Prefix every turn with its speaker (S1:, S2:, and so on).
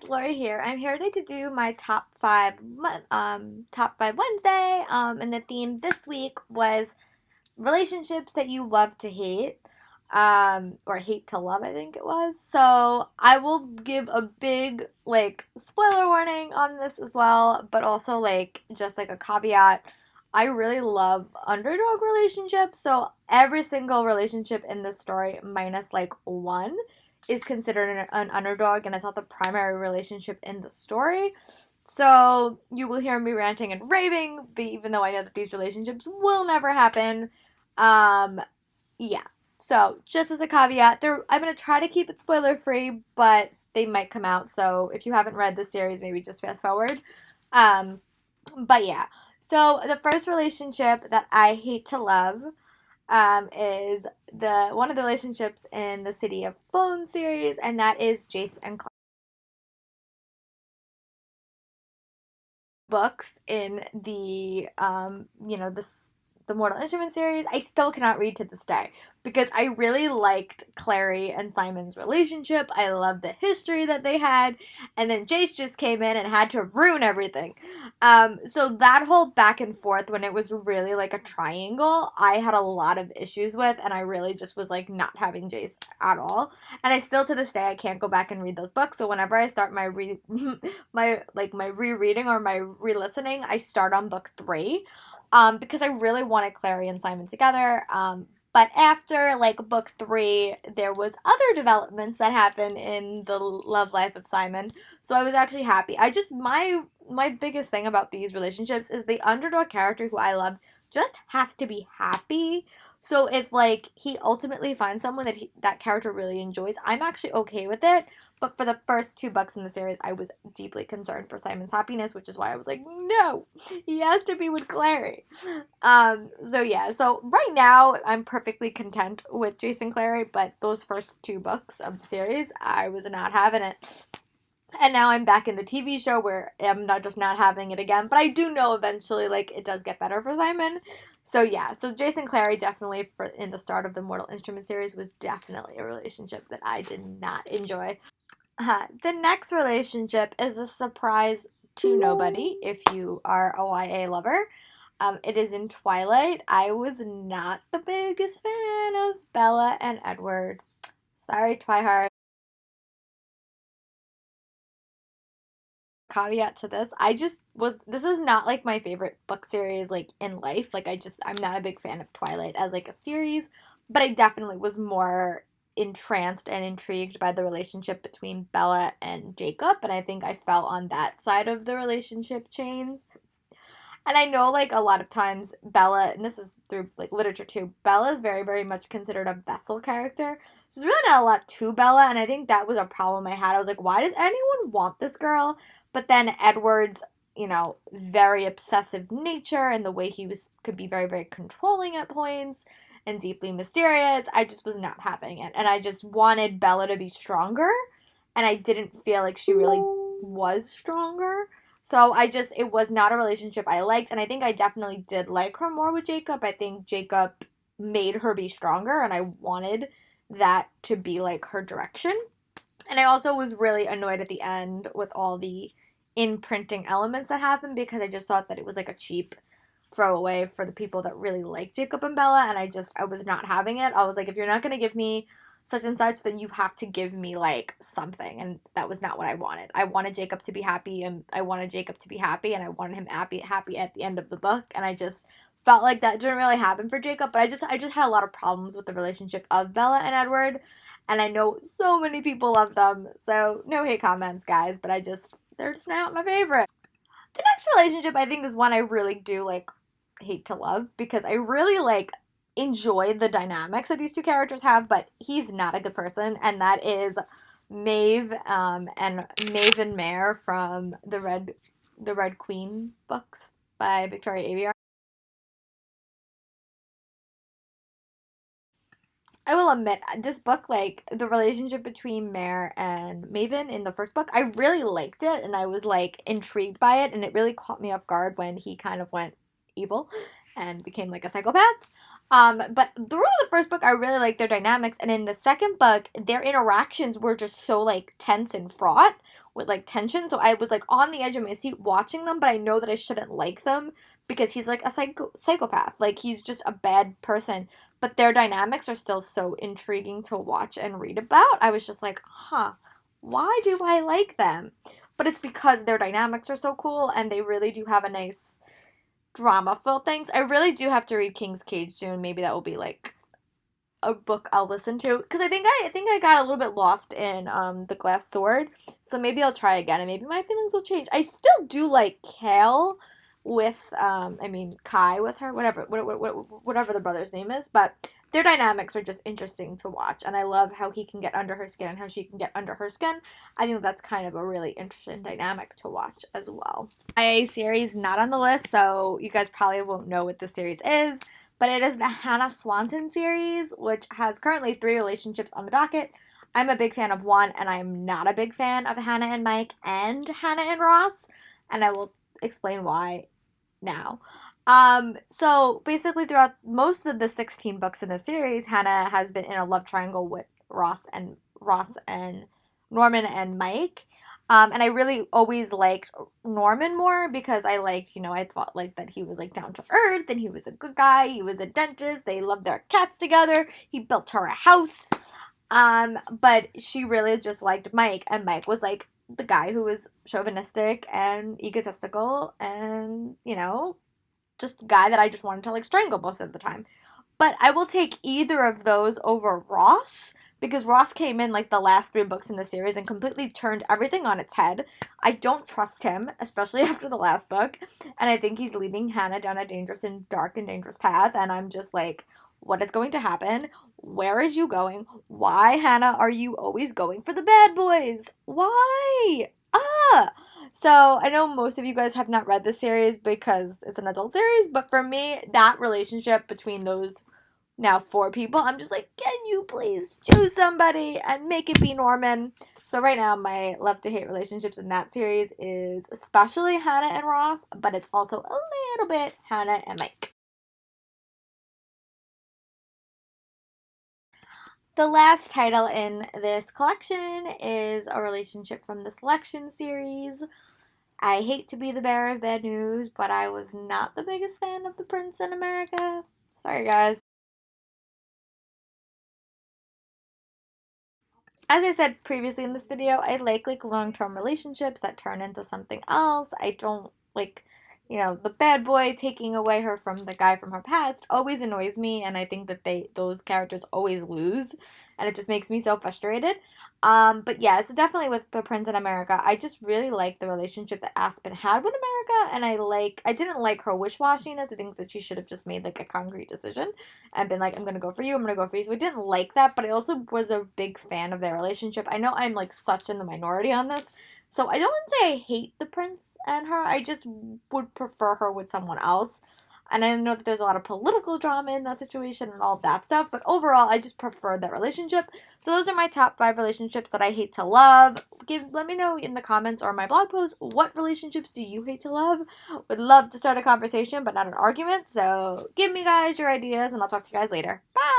S1: Lori here. I'm here today to do my top five Wednesday. And the theme this week was relationships that you love to hate, or hate to love, I think it was. So I will give a big spoiler warning on this as well, but also just a caveat. I really love underdog relationships, so every single relationship in this story, minus one, is considered an underdog, and it's not the primary relationship in the story. So you will hear me ranting and raving, but even though I know that these relationships will never happen, um, yeah. So just as a caveat, I'm gonna try to keep it spoiler free, but they might come out. So if you haven't read the series, maybe just fast forward. Um, but yeah. So the first relationship that I hate to love is the one of the relationships in the City of Bones series, and that is Jace and Claire. Books in the Mortal Instruments series, I still cannot read to this day because I really liked Clary and Simon's relationship. I loved the history that they had, and then Jace just came in and had to ruin everything. So that whole back and forth when it was really like a triangle, I had a lot of issues with, and I really just was not having Jace at all. And I still to this day I can't go back and read those books. So whenever I start my rereading or my re-listening, I start on book 3, because I really wanted Clary and Simon together. But after book 3, there was other developments that happened in the love life of Simon. So I was actually happy. I just my biggest thing about these relationships is the underdog character who I love just has to be happy. So if he ultimately finds someone that character really enjoys, I'm actually okay with it. But for the first 2 books in the series, I was deeply concerned for Simon's happiness, which is why I was like, no, he has to be with Clary. So yeah, so right now I'm perfectly content with Jason Clary, but those first 2 books of the series, I was not having it. And now I'm back in the TV show where I'm not having it again. But I do know eventually it does get better for Simon. So yeah, so Jason Clary definitely in the start of the Mortal Instrument series was definitely a relationship that I did not enjoy. The next relationship is a surprise to nobody if you are a YA lover. It is in Twilight. I was not the biggest fan of Bella and Edward. Sorry, Twihard. Caveat to this, this is not my favorite book series in life. I'm not a big fan of Twilight as a series, but I definitely was more entranced and intrigued by the relationship between Bella and Jacob, and I think I fell on that side of the relationship chains. And I know a lot of times Bella, and this is through literature too, Bella is very, very much considered a vessel character. So there's really not a lot to Bella, and I think that was a problem I had. I was like, why does anyone want this girl? But then Edward's, very obsessive nature and the way he could be very, very controlling at points and deeply mysterious, I just was not having it. And I just wanted Bella to be stronger, and I didn't feel like she really was stronger. So it was not a relationship I liked, and I think I definitely did like her more with Jacob. I think Jacob made her be stronger, and I wanted that to be her direction. And I also was really annoyed at the end with all the imprinting elements that happened because I just thought that it was a cheap throwaway for the people that really like Jacob and Bella, and I was not having it. I was like, if you're not going to give me such and such, then you have to give me something, and that was not what I wanted. I wanted Jacob to be happy, and I wanted Jacob to be happy, and I wanted him happy at the end of the book, and I just felt like that didn't really happen for Jacob. But I just had a lot of problems with the relationship of Bella and Edward, and I know so many people love them, so no hate comments, guys, but they're just not my favorite. The next relationship I think is one I really do hate to love because I really enjoy the dynamics that these 2 characters have, but he's not a good person, and that is Maeve, and Maeve Mare from the Red Queen books by Victoria Aveyard. I will admit, this book, the relationship between Mare and Maven in the first book, I really liked it, and I was, intrigued by it, and it really caught me off guard when he kind of went evil and became, a psychopath. But through the first book, I really liked their dynamics, and in the second book, their interactions were just so, tense and fraught, with like tension. So I was like on the edge of my seat watching them, but I know that I shouldn't like them because he's like a psychopath. Like he's just a bad person. But their dynamics are still so intriguing to watch and read about. I was just like, huh, why do I like them? But it's because their dynamics are so cool and they really do have a nice drama filled things. I really do have to read King's Cage soon. Maybe that will be like a book I'll listen to because I think I got a little bit lost in The Glass Sword. So maybe I'll try again and maybe my feelings will change. I still do like Kale with Kai with her, whatever the brother's name is, but their dynamics are just interesting to watch and I love how he can get under her skin and how she can get under her skin. I think that's kind of a really interesting dynamic to watch as well. A series not on the list, so you guys probably won't know what this series is, but it is the Hannah Swanson series, which has currently 3 relationships on the docket. I'm a big fan of one, and I'm not a big fan of Hannah and Mike and Hannah and Ross, and I will explain why now. So basically throughout most of the 16 books in the series, Hannah has been in a love triangle with Ross and Norman and Mike. And I really always liked Norman more because I liked, I thought like that he was like down to earth and he was a good guy. He was a dentist. They loved their cats together. He built her a house. But she really just liked Mike, and Mike was like the guy who was chauvinistic and egotistical and, just a guy that I just wanted to like strangle most of the time. But I will take either of those over Ross because Ross came in like the last 3 books in the series and completely turned everything on its head. I don't trust him, especially after the last book. And I think he's leading Hannah down a dangerous and dark and dangerous path. And I'm just like, what is going to happen? Where is you going? Why, Hannah, are you always going for the bad boys? Why? So I know most of you guys have not read this series because it's an adult series, but for me, that relationship between those now 4 people, I'm just like, can you please choose somebody and make it be Norman? So right now, my love to hate relationships in that series is especially Hannah and Ross, but it's also a little bit Hannah and Mike. The last title in this collection is a relationship from the Selection series. I hate to be the bearer of bad news, but I was not the biggest fan of the Prince in America. Sorry, guys. As I said previously in this video, I like long-term relationships that turn into something else. I don't like, the bad boy taking away her from the guy from her past always annoys me, and I think that those characters always lose, and it just makes me so frustrated. But yeah, so definitely with the Prince in America, I just really like the relationship that Aspen had with America, and I didn't like her wish-washiness. I think that she should have just made like a concrete decision and been like, I'm gonna go for you, I'm gonna go for you. So I didn't like that, but I also was a big fan of their relationship. I know I'm like such in the minority on this, so I don't want to say I hate the Prince and her. I just would prefer her with someone else. And I know that there's a lot of political drama in that situation and all that stuff, but overall, I just preferred that relationship. So those are my top 5 relationships that I hate to love. Let me know in the comments or my blog post, what relationships do you hate to love? Would love to start a conversation, but not an argument. So give me guys your ideas, and I'll talk to you guys later. Bye!